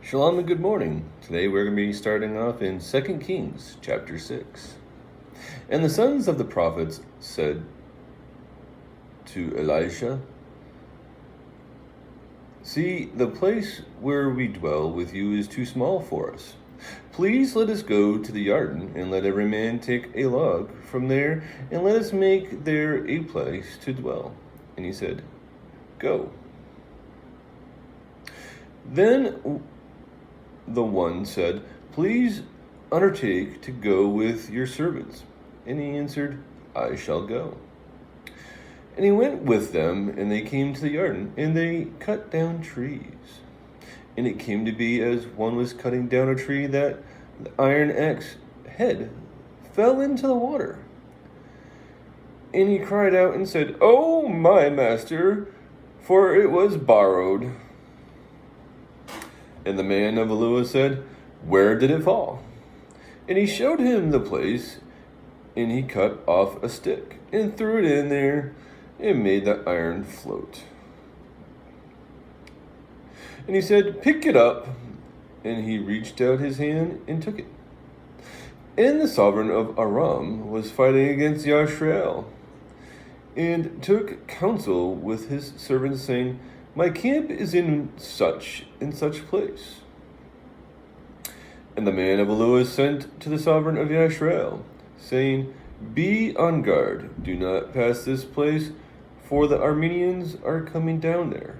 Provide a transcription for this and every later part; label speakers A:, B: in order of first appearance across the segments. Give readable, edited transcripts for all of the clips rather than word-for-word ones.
A: Shalom and good morning. Today we're going to be starting off in 2 Kings chapter 6. And the sons of the prophets said to Elisha, "See, the place where we dwell with you is too small for us. Please let us go to the Yarden, and let every man take a log from there, and let us make there a place to dwell." And he said, "Go." Then the one said, "Please undertake to go with your servants." And he answered, "I shall go." And he went with them, and they came to the Yarden, and they cut down trees. And it came to be, as one was cutting down a tree, that the iron axe head fell into the water. And he cried out and said, "Oh, my master, for it was borrowed." And the man of Yahu'ah said, "Where did it fall?" And he showed him the place, and he cut off a stick, and threw it in there, and made the iron float. And he said, "Pick it up." And he reached out his hand and took it. And the sovereign of Aram was fighting against Yashrael, and took counsel with his servants, saying, "My camp is in such and such place." And the man of Yahu'ah sent to the sovereign of Yashrael, saying, "Be on guard, do not pass this place, for the Armenians are coming down there."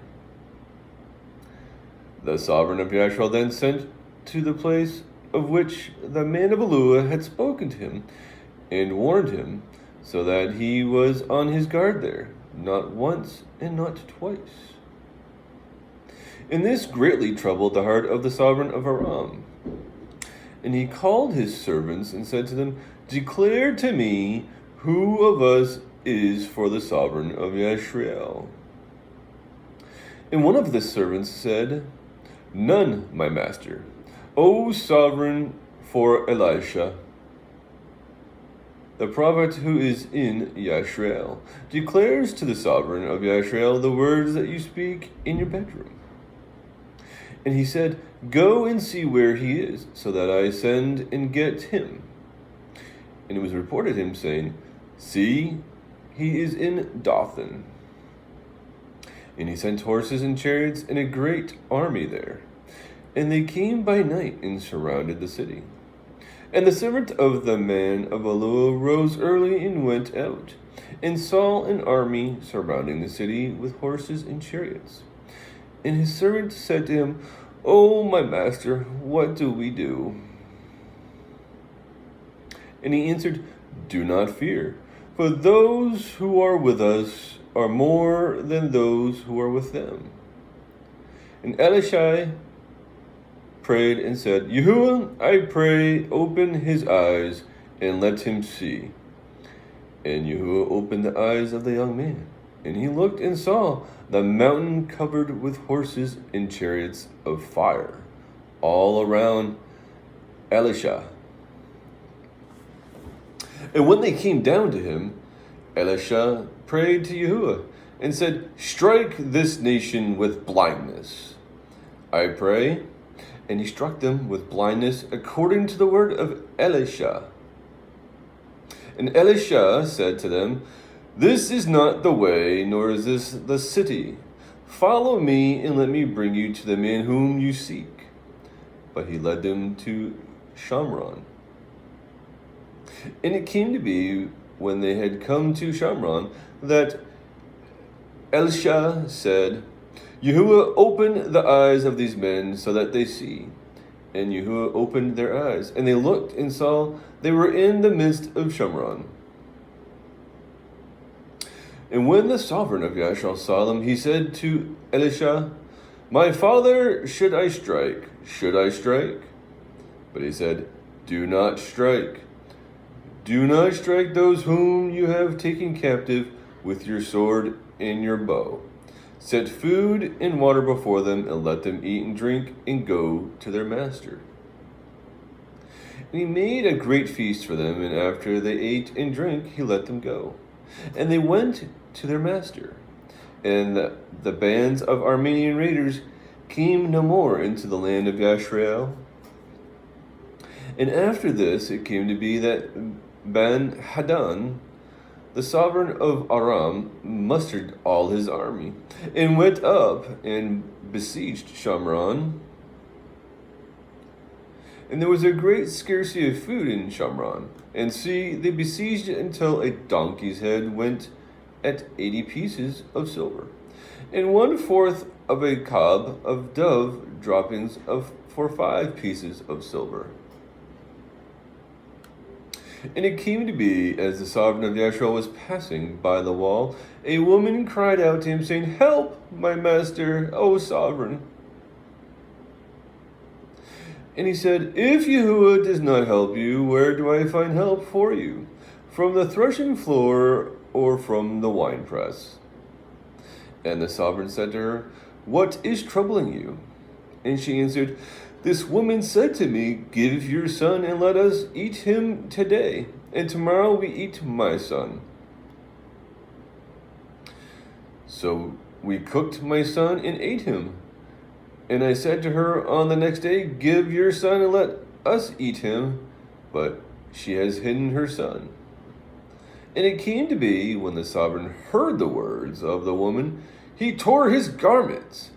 A: The sovereign of Yashrael then sent to the place of which the man of Yahu'ah had spoken to him, and warned him, so that he was on his guard there, not once and not twice. And this greatly troubled the heart of the sovereign of Aram. And he called his servants and said to them, "Declare to me who of us is for the sovereign of Yashrael." And one of the servants said, "None, my master, O sovereign for Elisha, the prophet who is in Yashrael, declares to the sovereign of Yashrael the words that you speak in your bedroom." And he said, "Go and see where he is, so that I send and get him." And it was reported him, saying, "See, he is in Dothan." And he sent horses and chariots and a great army there. And they came by night and surrounded the city. And the servant of the man of Yahu'ah rose early and went out, and saw an army surrounding the city with horses and chariots. And his servant said to him, "Oh, my master, what do we do?" And he answered, "Do not fear, for those who are with us are more than those who are with them." And Elisha prayed and said, "Yahu'ah, I pray, open his eyes and let him see." And Yahu'ah opened the eyes of the young man, and he looked and saw the mountain covered with horses and chariots of fire all around Elisha. And when they came down to him, Elisha prayed to Yahu'ah and said, "Strike this nation with blindness, I pray." And he struck them with blindness according to the word of Elisha. And Elisha said to them, "This is not the way, nor is this the city. Follow me, and let me bring you to the man whom you seek." But he led them to Shamron. And it came to be, when they had come to Shamron, that Elisha said, "Yahu'ah, open the eyes of these men so that they see." And Yahu'ah opened their eyes, and they looked and saw they were in the midst of Shamron. And when the sovereign of Yashrael saw them, he said to Elisha, "My father, should I strike? Should I strike?" But he said, "Do not strike. Do not strike those whom you have taken captive with your sword and your bow. Set food and water before them, and let them eat and drink, and go to their master." And he made a great feast for them, and after they ate and drank, he let them go. And they went to their master. And the bands of Armenian raiders came no more into the land of Yashrael. And after this it came to be that Ben-Hadad, the sovereign of Aram, mustered all his army, and went up and besieged Shamron. And there was a great scarcity of food in Shamron. And see, they besieged it until a donkey's head went at 80 pieces of silver, and 1/4 of a cob of dove droppings for 5 pieces of silver. And it came to be, as the sovereign of Yashrael was passing by the wall, a woman cried out to him, saying, "Help, my master, O sovereign." And he said, "If Yahu'ah does not help you, where do I find help for you? From the threshing floor or from the winepress?" And the sovereign said to her, "What is troubling you?" And she answered, "This woman said to me, 'Give your son and let us eat him today, and tomorrow we eat my son.' So we cooked my son and ate him. And I said to her on the next day, 'Give your son and let us eat him.' But she has hidden her son." And it came to be, when the sovereign heard the words of the woman, he tore his garments.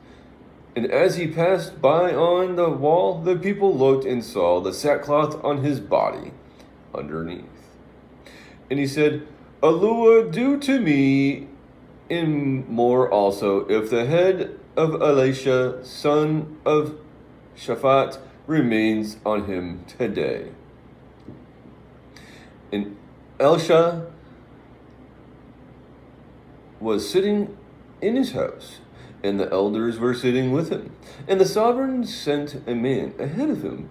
A: And as he passed by on the wall, the people looked and saw the sackcloth on his body underneath. And he said, "Yahu'ah, do to me and more also, if the head of Elisha, son of Shaphat, remains on him today." And Elisha was sitting in his house, and the elders were sitting with him. And the sovereign sent a man ahead of him.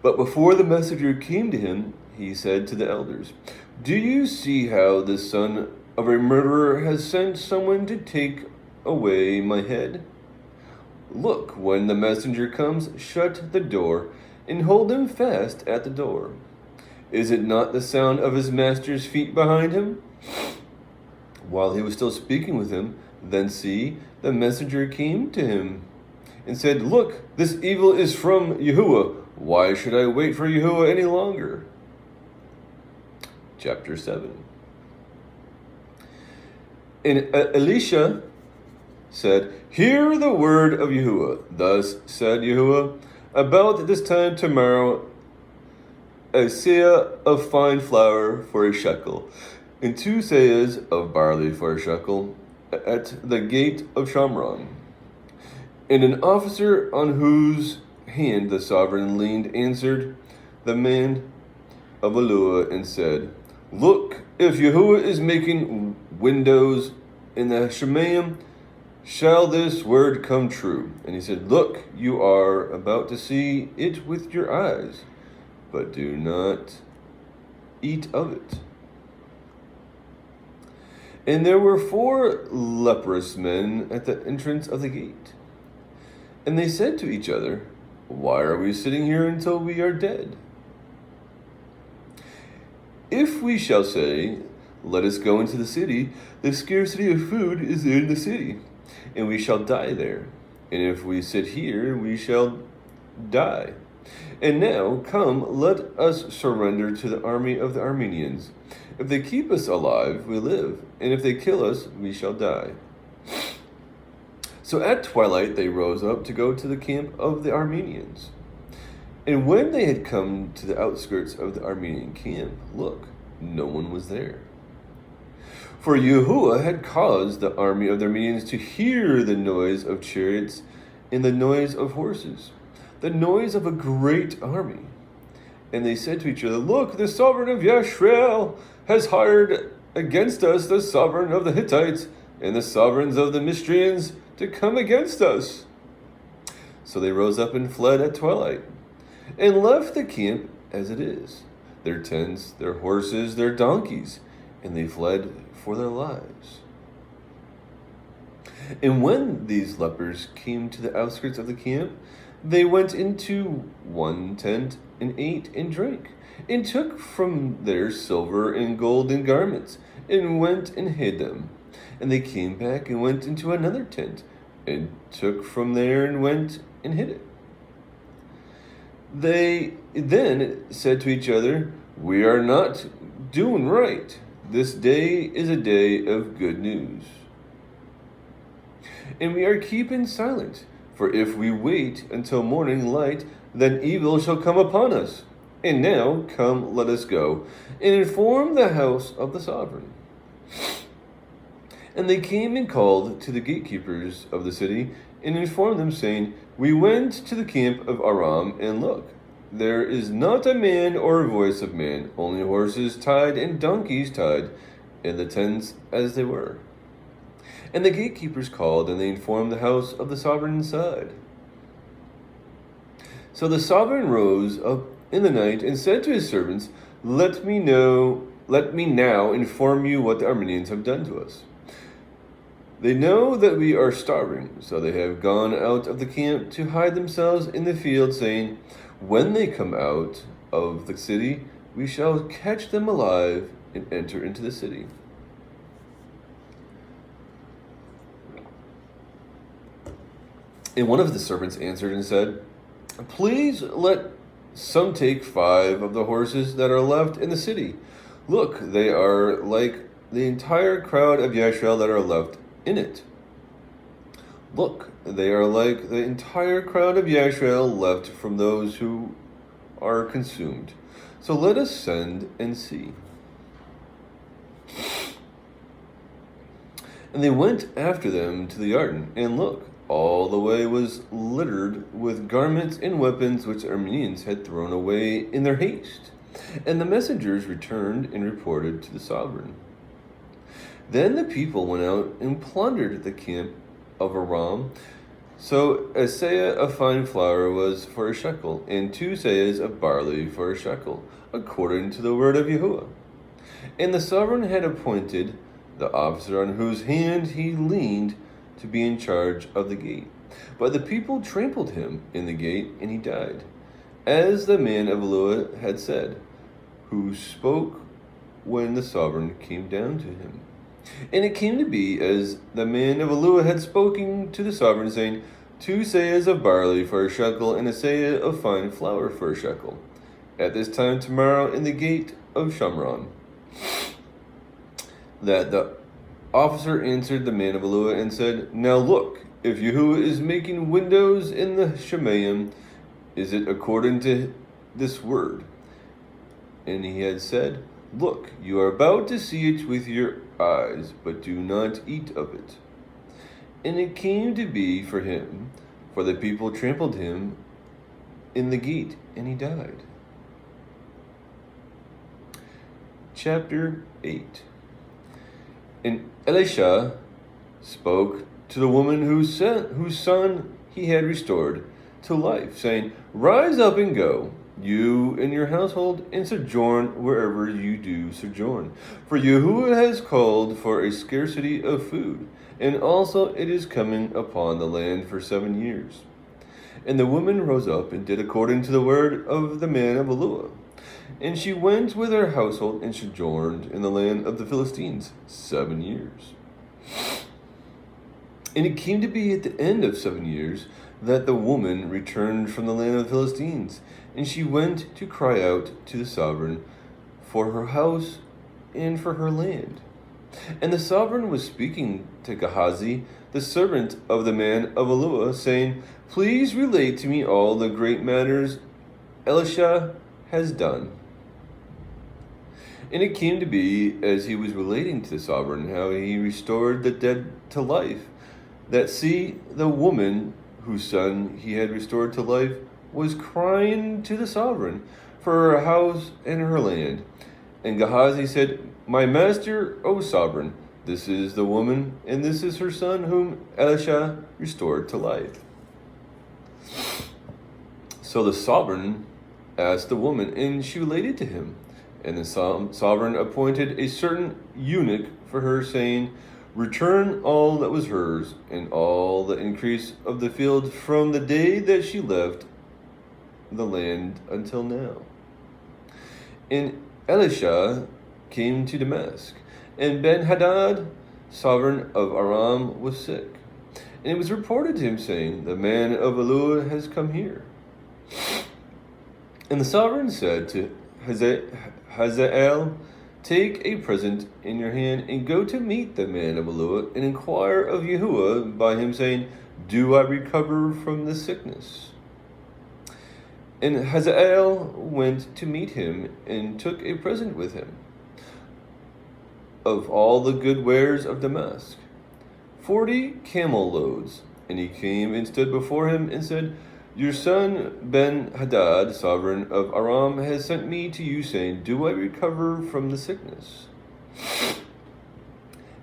A: But before the messenger came to him, he said to the elders, "Do you see how the son of a murderer has sent someone to take away my head? Look, when the messenger comes, shut the door and hold him fast at the door. Is it not the sound of his master's feet behind him?" While he was still speaking with him, then see, the messenger came to him and said, "Look, this evil is from Yahu'ah. Why should I wait for Yahu'ah any longer?" Chapter 7. And Elisha said, "Hear the word of Yahu'ah. Thus said Yahu'ah, about this time tomorrow, a seah of fine flour for a shekel, and 2 seahs of barley for a shekel, at the gate of Shamron." And an officer on whose hand the sovereign leaned answered the man of Yahu'ah and said, "Look, if Yahu'ah is making windows in the Shemayim, shall this word come true?" And he said, "Look, you are about to see it with your eyes, but do not eat of it." And there were 4 leprous men at the entrance of the gate. And they said to each other, "Why are we sitting here until we are dead? If we shall say, 'Let us go into the city,' the scarcity of food is in the city, and we shall die there. And if we sit here, we shall die. And now, come, let us surrender to the army of the Armenians. If they keep us alive, we live, and if they kill us, we shall die." So at twilight they rose up to go to the camp of the Armenians. And when they had come to the outskirts of the Armenian camp, look, no one was there. For Yahu'ah had caused the army of the Armenians to hear the noise of chariots and the noise of horses, the noise of a great army. And they said to each other, "Look, the sovereign of Yashrael has hired against us the sovereign of the Hittites and the sovereigns of the Mystrians to come against us." So they rose up and fled at twilight, and left the camp as it is, their tents, their horses, their donkeys, and they fled for their lives. And when these lepers came to the outskirts of the camp, they went into one tent and ate and drank, and took from there silver and gold and garments, and went and hid them. And they came back and went into another tent and took from there and went and hid it. They then said to each other, "We are not doing right. This day is a day of good news. And we are keeping silent, for if we wait until morning light, then evil shall come upon us. And now, come, let us go, and inform the house of the sovereign." And they came and called to the gatekeepers of the city, and informed them, saying, "We went to the camp of Aram, and look, there is not a man or a voice of man, only horses tied and donkeys tied, and the tents as they were." And the gatekeepers called, and they informed the house of the sovereign inside. So the sovereign rose up in the night and said to his servants, Let me now inform you what the Armenians have done to us. They know that we are starving, so they have gone out of the camp to hide themselves in the field, saying, "When they come out of the city, we shall catch them alive and enter into the city." And one of the servants answered and said, "Please let some take 5 of the horses that are left in the city. Look, they are like the entire crowd of Yashrael that are left in it. Look, they are like the entire crowd of Yashrael left from those who are consumed. So let us send and see." And they went after them to the garden, and look, all the way was littered with garments and weapons which the Armenians had thrown away in their haste. And the messengers returned and reported to the sovereign. Then the people went out and plundered the camp of Aram. So a seah of fine flour was for a shekel, and 2 seahs of barley for a shekel, according to the word of Yahu'ah. And the sovereign had appointed the officer on whose hand he leaned to be in charge of the gate. But the people trampled him in the gate, and he died, as the man of Yahu'ah had said, who spoke when the sovereign came down to him. And it came to be as the man of Yahu'ah had spoken to the sovereign, saying, 2 seahs of barley for a shekel, and a seah of fine flour for a shekel, at this time tomorrow in the gate of Shamron. That the officer answered the man of Yahu'ah and said, "Now look, if Yahu'ah is making windows in the Shemayim, is it according to this word?" And he had said, "Look, you are about to see it with your eyes, but do not eat of it." And it came to be for him, for the people trampled him in the gate, and he died. Chapter 8. And Elisha spoke to the woman whose son he had restored to life, saying, "Rise up and go, you and your household, and sojourn wherever you do sojourn. For Yahuwah has called for a scarcity of food, and also it is coming upon the land for 7 years." And the woman rose up and did according to the word of the man of Yahuwah. And she went with her household and sojourned in the land of the Philistines 7 years. And it came to be at the end of 7 years that the woman returned from the land of the Philistines, and she went to cry out to the sovereign for her house and for her land. And the sovereign was speaking to Gehazi, the servant of the man of Yahu'ah, saying, "Please relate to me all the great matters Elisha has done." And it came to be, as he was relating to the sovereign how he restored the dead to life, that see, the woman whose son he had restored to life was crying to the sovereign for her house and her land. And Gehazi said, "My master, O sovereign, this is the woman, and this is her son whom Elisha restored to life." So the sovereign asked the woman, and she related to him. And the sovereign appointed a certain eunuch for her, saying, "Return all that was hers, and all the increase of the field from the day that she left the land until now." And Elisha came to Damascus, and Ben-Hadad, sovereign of Aram, was sick. And it was reported to him, saying, The man of Yahu'ah has come here. And the sovereign said to Hazael, Take a present in your hand, and go to meet the man of Yahu'ah, and inquire of Yahu'ah by him, saying, Do I recover from this sickness? And Hazael went to meet him, and took a present with him of all the good wares of Damascus, 40 camel loads. And he came and stood before him, and said, Your son Ben-Hadad, sovereign of Aram, has sent me to you, saying, Do I recover from the sickness?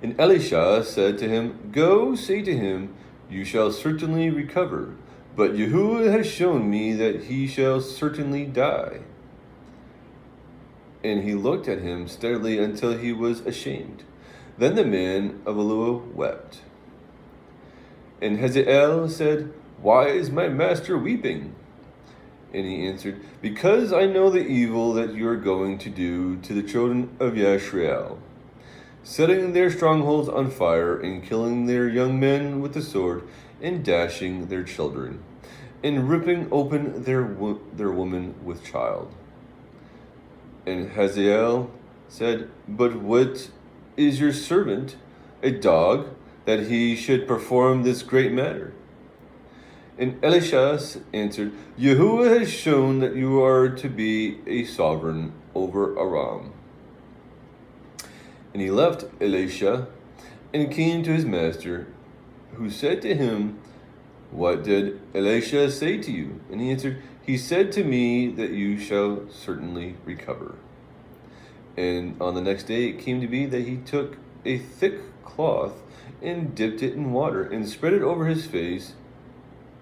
A: And Elisha said to him, Go, say to him, You shall certainly recover. But Yahu'ah has shown me that he shall certainly die. And he looked at him steadily until he was ashamed. Then the man of Yahu'ah wept. And Hazael said, Why is my master weeping? And he answered, Because I know the evil that you are going to do to the children of Yashrael, setting their strongholds on fire, and killing their young men with the sword, and dashing their children, and ripping open their woman with child. And Hazael said, But what is your servant, a dog, that he should perform this great matter? And Elisha answered, Yahu'ah has shown that you are to be a sovereign over Aram. And he left Elisha and came to his master, who said to him, What did Elisha say to you? And he answered, He said to me that you shall certainly recover. And on the next day it came to be that he took a thick cloth and dipped it in water and spread it over his face,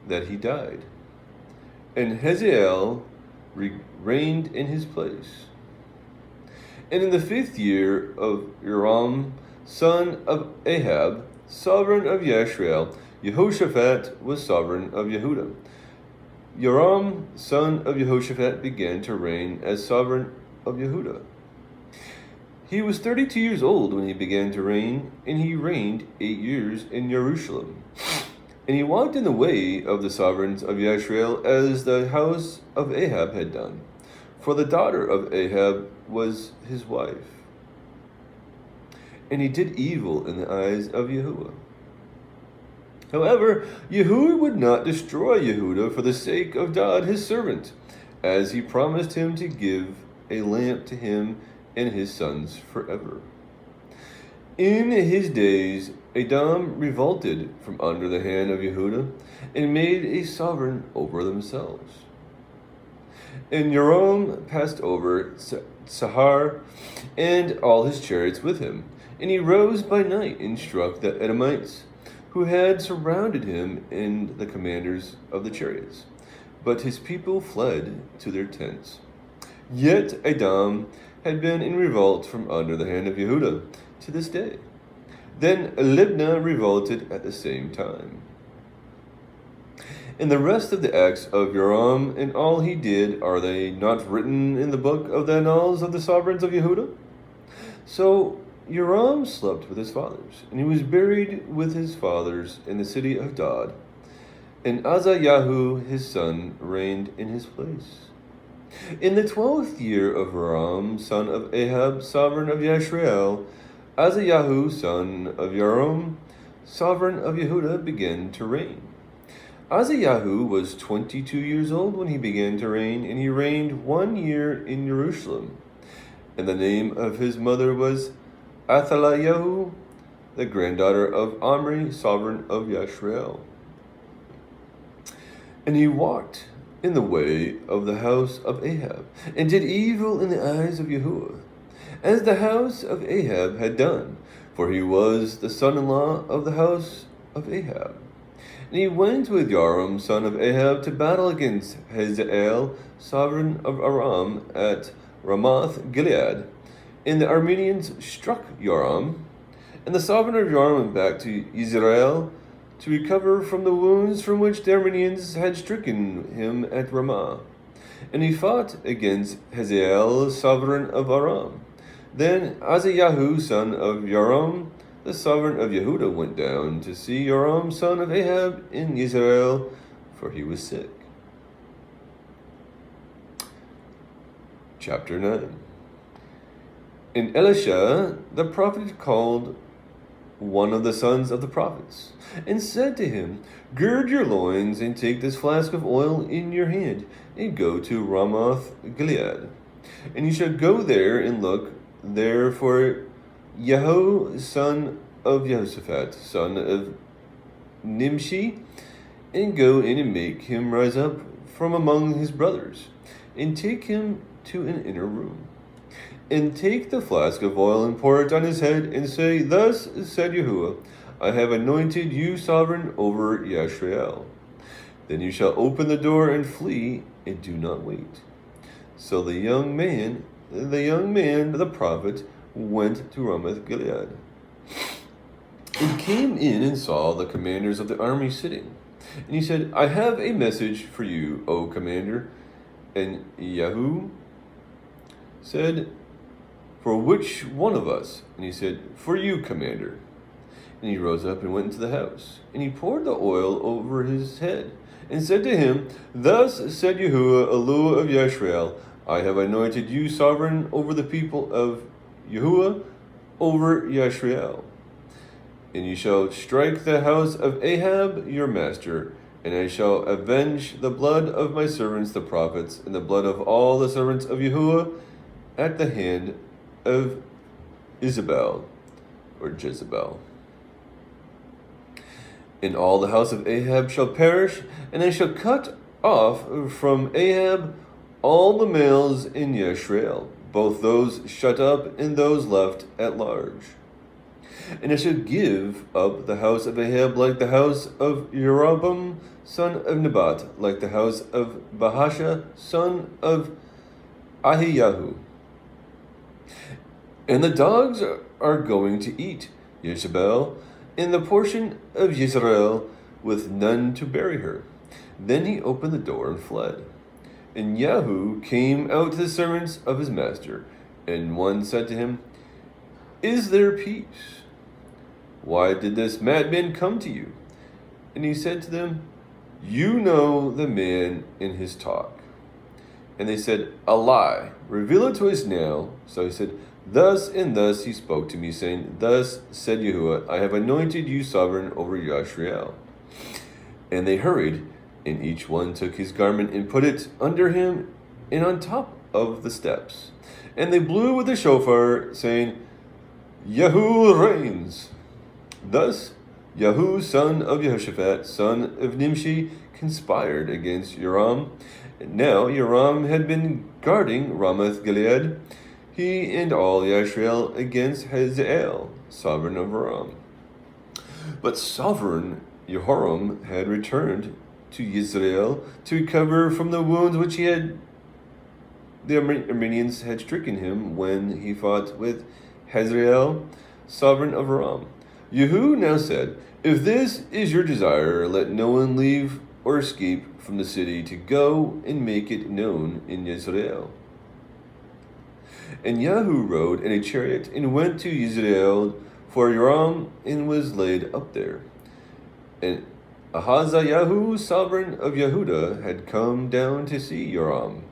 A: that he died. And Hazael reigned in his place. And in the 5th year of Joram, son of Ahab, sovereign of Yashrael, Jehoshaphat was sovereign of Yehuda. Joram, son of Jehoshaphat, began to reign as sovereign of Yehuda. He was 32 years old when he began to reign, and he reigned 8 years in Jerusalem. And he walked in the way of the sovereigns of Yashrael, as the house of Ahab had done, for the daughter of Ahab was his wife. And he did evil in the eyes of Yahu'ah. However, Yahu'ah would not destroy Yehuda for the sake of God his servant, as he promised him to give a lamp to him and his sons forever. In his days, Edom revolted from under the hand of Yehuda, and made a sovereign over themselves. And Joram passed over Sahar and all his chariots with him. And he rose by night and struck the Edomites, who had surrounded him, and the commanders of the chariots. But his people fled to their tents. Yet Edom had been in revolt from under the hand of Yehuda to this day. Then Libnah revolted at the same time. And the rest of the acts of Joram and all he did, are they not written in the book of the annals of the sovereigns of Yehuda? So Joram slept with his fathers, and he was buried with his fathers in the city of Dod. And Azayahu his son reigned in his place. In the 12th year of Joram, son of Ahab, sovereign of Yashrael, Azayahu, son of Joram, sovereign of Yehuda, began to reign. Azayahu was 22 years old when he began to reign, and he reigned 1 year in Jerusalem. And the name of his mother was Athaliah, the granddaughter of Omri, sovereign of Yashrael. And he walked in the way of the house of Ahab, and did evil in the eyes of Yahu'ah, as the house of Ahab had done, for he was the son-in-law of the house of Ahab. And he went with Joram, son of Ahab, to battle against Hazael, sovereign of Aram, at Ramoth Gilead. And the Arameans struck Joram, and the sovereign of Joram went back to Israel to recover from the wounds from which the Arameans had stricken him at Ramah. And he fought against Hazael, sovereign of Aram. Then Azayahu, son of Joram, the sovereign of Yehudah went down to see Joram son of Ahab in Israel, for he was sick. Chapter 9. And Elisha the prophet called one of the sons of the prophets, and said to him, Gird your loins, and take this flask of oil in your hand, and go to Ramoth Gilead. And you shall go there and look there for Yahu son of Jehoshaphat, son of Nimshi, and go in and make him rise up from among his brothers, and take him to an inner room. And take the flask of oil and pour it on his head, and say, Thus said Yahu'ah, I have anointed you sovereign over Yashrael. Then you shall open the door and flee, and do not wait. So the young man, the prophet, went to Ramoth Gilead, and came in and saw the commanders of the army sitting. And he said, I have a message for you, O commander. And Yahu said, For which one of us? And he said, For you, commander. And he rose up and went into the house. And he poured the oil over his head, and said to him, Thus said Yahu'ah, Eloah of Yashrael, I have anointed you sovereign over the people of Yahu'ah, over Yashrael. And you shall strike the house of Ahab your master, and I shall avenge the blood of my servants the prophets, and the blood of all the servants of Yahu'ah at the hand of Jezebel. And all the house of Ahab shall perish, and I shall cut off from Ahab all the males in Yashrael, both those shut up and those left at large. And I shall give up the house of Ahab like the house of Jeroboam son of Nebat, like the house of Bahasha son of Ahiyahu. And the dogs are going to eat Jezebel in the portion of Israel, with none to bury her. Then he opened the door and fled. And Yahu came out to the servants of his master, and one said to him, Is there peace? Why did this madman come to you? And he said to them, You know the man in his talk. And they said, A lie. Reveal it to us now. So he said, Thus and thus he spoke to me, saying, Thus said Yahu'ah, I have anointed you sovereign over Yashrael. And they hurried, and each one took his garment and put it under him and on top of the steps. And they blew with the shofar, saying, Yahu reigns. Thus Yahu son of Jehoshaphat, son of Nimshi, conspired against Joram. And now Joram had been guarding Ramoth Gilead, he and all Yashrael, against Hazael, sovereign of Aram. But sovereign Jehoram had returned to Israel to recover from the wounds which the Arameans had stricken him when he fought with Hazael, sovereign of Aram. Yahu now said, If this is your desire, let no one leave or escape from the city to go and make it known in Israel. And Yahu rode in a chariot and went to Israel, for Joram and was laid up there. And Ahaziah, sovereign of Yehudah, had come down to see Joram.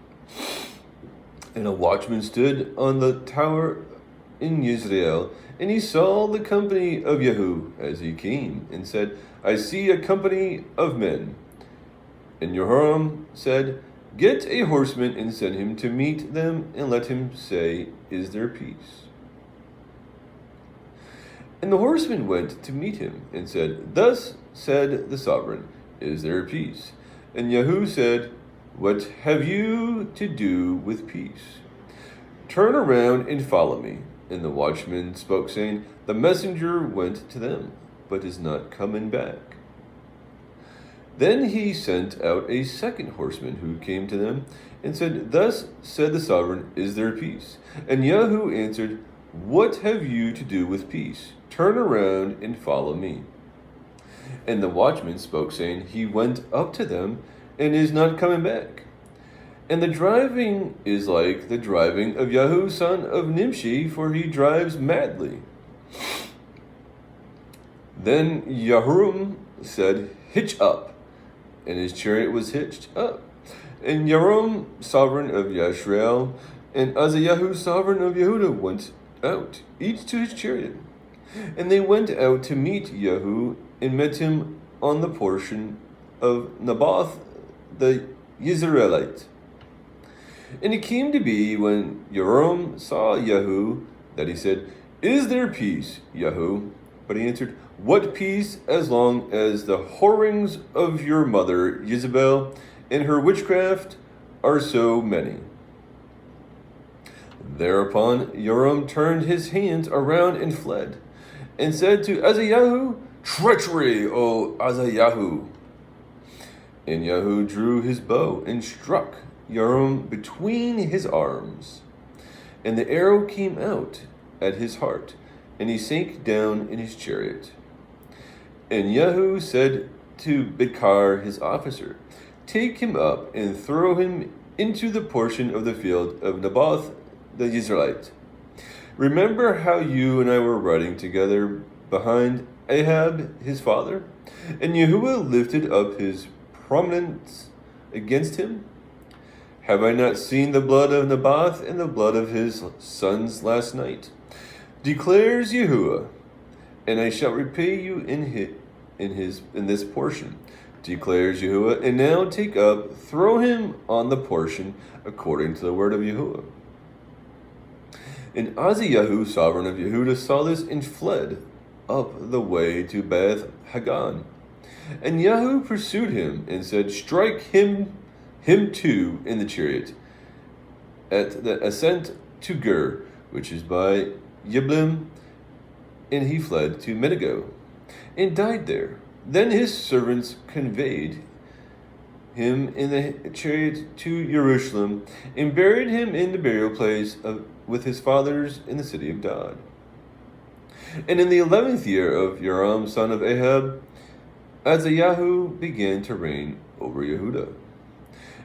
A: And a watchman stood on the tower in Israel, and he saw the company of Yahu as he came, and said, I see a company of men. And Joram said, Get a horseman and send him to meet them, and let him say, Is there peace? And the horseman went to meet him, and said, Thus said the sovereign, Is there peace? And Yahu said, What have you to do with peace? Turn around and follow me. And the watchman spoke, saying, The messenger went to them, but is not coming back. Then he sent out a second horseman who came to them, and said, Thus said the sovereign, Is there peace? And Yahu answered, What have you to do with peace? Turn around and follow me. And the watchman spoke, saying, He went up to them, and is not coming back. And the driving is like the driving of Yahu son of Nimshi, for he drives madly. Then Yahuram said, "Hitch up." And his chariot was hitched up. And Yahuram, sovereign of Yashrael, and Azayahu, sovereign of Yehuda, went out, each to his chariot. And they went out to meet Yahu, and met him on the portion of Naboth the Yisraelite. And it came to be, when Yahuram saw Yahu, that he said, "Is there peace, Yahu?" But he answered, "What peace, as long as the whorings of your mother Jezebel and her witchcraft are so many?" Thereupon Yoram turned his hands around and fled, and said to Azayahu, "Treachery, O Azayahu!" And Yahu drew his bow and struck Yoram between his arms, and the arrow came out at his heart, and he sank down in his chariot. And Yahu said to Bidkar his officer, "Take him up and throw him into the portion of the field of Naboth the Israelite. Remember how you and I were riding together behind Ahab his father, and Yahuwah lifted up his prominence against him? Have I not seen the blood of Naboth and the blood of his sons last night? Declares Yahuwah, and I shall repay you in this portion, declares Yahuwah. And now take up, throw him on the portion according to the word of Yahuwah." And Azayahu, sovereign of Yehuda, saw this and fled up the way to Beth Hagan. And Yahu pursued him and said, "Strike him too in the chariot at the ascent to Gur, which is by Yiblim." And he fled to Medigo and died there. Then his servants conveyed him in the chariot to Jerusalem and buried him in the burial place with his fathers in the city of Dod. And in the 11th year of Yoram, son of Ahab, Azayahu began to reign over Yehuda.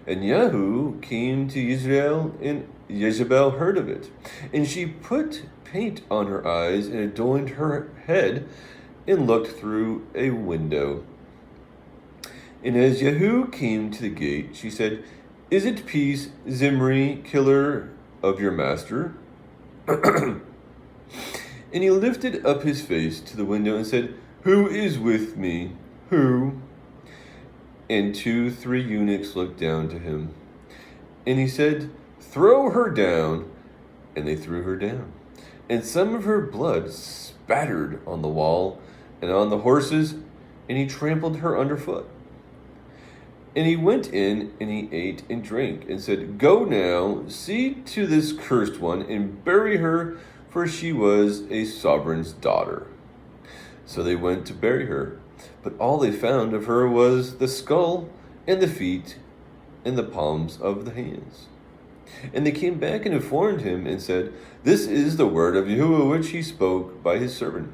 A: And Yahu came to Israel, and Jezebel heard of it. And she put paint on her eyes and adorned her head and looked through a window. And as Yahu came to the gate, she said, "Is it peace, Zimri, killer of your master?" And he lifted up his face to the window and said, "Who is with me? Who?" And 3 eunuchs looked down to him. And he said, "Throw her down." And they threw her down. And some of her blood spattered on the wall and on the horses, and he trampled her underfoot. And he went in, and he ate and drank, and said, "Go now, see to this cursed one, and bury her, for she was a sovereign's daughter." So they went to bury her. But all they found of her was the skull and the feet and the palms of the hands. And they came back and informed him and said, "This is the word of Yahuwah which he spoke by his servant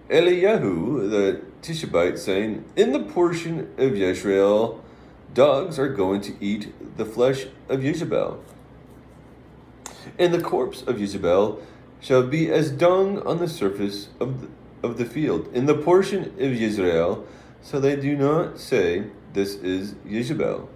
A: Eliyahu the Tishbite, saying, In the portion of Yashrael, dogs are going to eat the flesh of Jezebel. And the corpse of Jezebel shall be as dung on the surface of the field, in the portion of Israel, so they do not say, This is Jezebel.